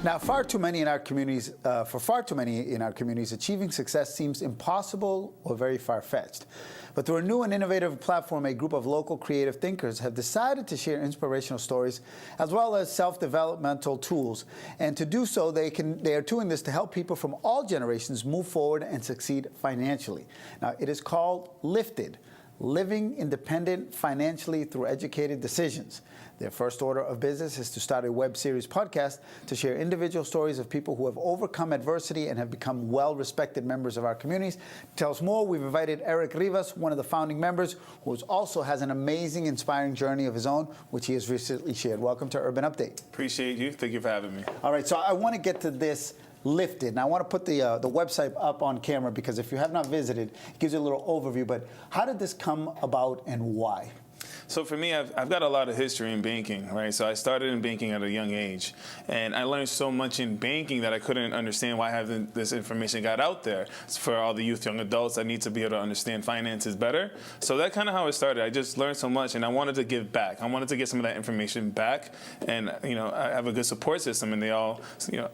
Now, far too many in our communities, achieving success seems impossible or very far-fetched. But through a new and innovative platform, a group of local creative thinkers have decided to share inspirational stories as well as self-developmental tools. And to do so, they are doing this to help people from all generations move forward and succeed financially. Now, it is called Lifted, Living Independent Financially Through Educated Decisions. Their first order of business is to start a web series podcast to share individual stories of people who have overcome adversity and have become well-respected members of our communities. To tell us more, we've invited Eric Rivas, one of the founding members, who also has an amazing, inspiring journey of his own, which he has recently shared. Welcome to Urban Update. Appreciate you. Thank you for having me. All right, so I want to get to this Lifted. And I want to put the website up on camera because if you have not visited, it gives you a little overview. But how did this come about and why? So for me, I've got a lot of history in banking, right? So I started in banking at a young age, and I learned so much in banking that I couldn't understand why having this information got out there. It's for all the youth, young adults, I need to be able to understand finances better. So that's kind of how it started. I just learned so much, and I wanted to give back. I wanted to get some of that information back, and I have a good support system, and they all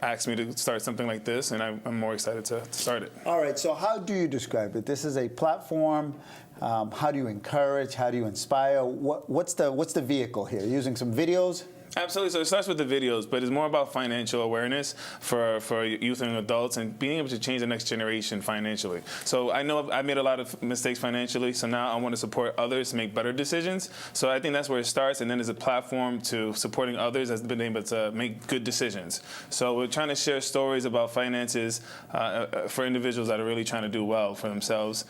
asked me to start something like this, and I'm more excited to start it. All right. So how do you describe it? This is a platform. How do you encourage? How do you inspire? What's the vehicle here? Using some videos? Absolutely. So it starts with the videos, but it's more about financial awareness for youth and adults and being able to change the next generation financially. So I know I made a lot of mistakes financially, so now I want to support others to make better decisions. So I think that's where it starts, and then there's a platform to supporting others that's been able to make good decisions. So we're trying to share stories about finances for individuals that are really trying to do well for themselves.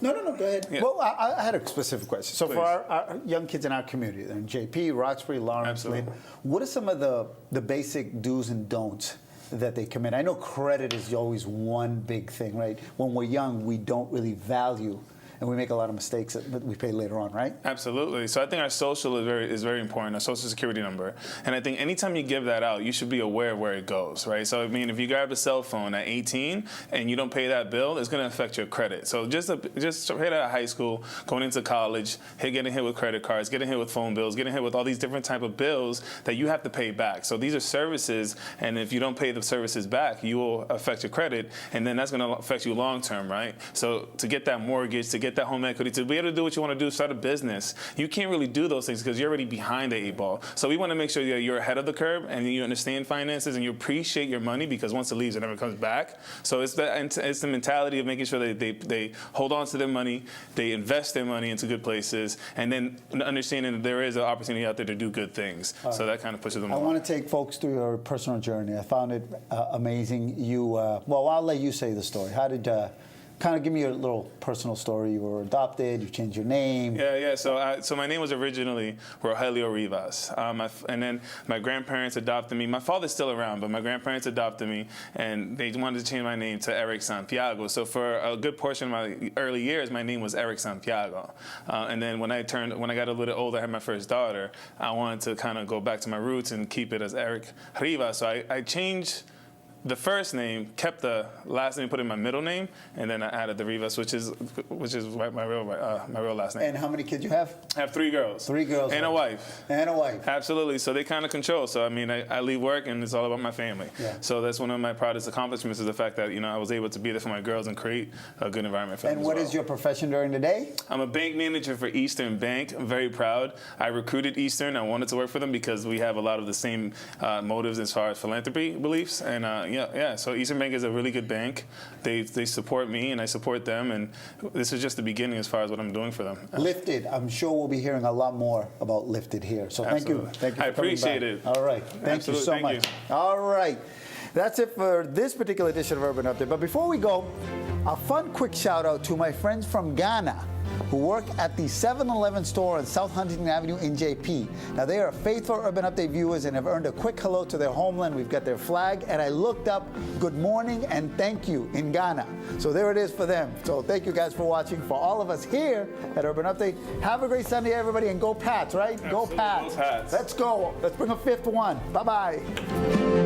No, go ahead. Yeah. Well, I had a specific question. So Please. for our young kids in our community, they're in JP, Roxbury, Lawrence, Lynn, what are some of the basic do's and don'ts that they commit? I know credit is always one big thing, right? When we're young, we don't really value, and we make a lot of mistakes that we pay later on, right? Absolutely. So I think our social is very important, our social security number. And I think anytime you give that out, you should be aware of where it goes, right? So I mean, if you grab a cell phone at 18 and you don't pay that bill, it's going to affect your credit. So just right out of high school, going into college, getting hit with credit cards, getting hit with phone bills, getting hit with all these different type of bills that you have to pay back. So these are services, and if you don't pay the services back, you will affect your credit, and then that's going to affect you long term, right? So to get that mortgage, to get that home equity, to be able to do what you want to do, start a business, you can't really do those things because you're already behind the 8 ball. So we want to make sure that you're ahead of the curve and you understand finances and you appreciate your money, because once it leaves, it never comes back. So it's the mentality of making sure that they hold on to their money, they invest their money into good places, and then understanding that there is an opportunity out there to do good things. So that kind of pushes them I along. want to take folks through your personal journey. I found it amazing. Well, I'll let you say the story. How did kind of give me a little personal story. You were adopted. You changed your name. Yeah. So my name was originally Rogelio Rivas, and then my grandparents adopted me. My father's still around, but my grandparents adopted me, and they wanted to change my name to Eric Santiago. So for a good portion of my early years, my name was Eric Santiago. And then when I got a little older, I had my first daughter, I wanted to kind of go back to my roots and keep it as Eric Rivas. So I changed the first name, kept the last name, put in my middle name, and then I added the Rivas, which is my real last name. And how many kids you have? I have 3 girls. 3 girls. And a wife. And a wife. Absolutely. So they kind of control. So I mean, I leave work and it's all about my family. Yeah. So that's one of my proudest accomplishments, is the fact that I was able to be there for my girls and create a good environment for them. And what is your profession during the day? I'm a bank manager for Eastern Bank. I'm very proud. I recruited Eastern. I wanted to work for them because we have a lot of the same motives as far as philanthropy beliefs. And so Eastern Bank is a really good bank. They support me and I support them, and this is just the beginning as far as what I'm doing for them. Lifted. I'm sure we'll be hearing a lot more about Lifted here. So thank you. Thank you for I appreciate coming it. All right. Thank you so much. All right. That's it for this particular edition of Urban Update. But before we go, a fun quick shout out to my friends from Ghana who work at the 7-Eleven store on South Huntington Avenue in JP. Now, they are faithful Urban Update viewers and have earned a quick hello to their homeland. We've got their flag, and I looked up good morning and thank you in Ghana. So there it is for them. So thank you guys for watching. For all of us here at Urban Update, have a great Sunday, everybody, and go Pats, right? Absolutely. Go Pats. Go Pats. Let's go. Let's bring a 5th one. Bye-bye.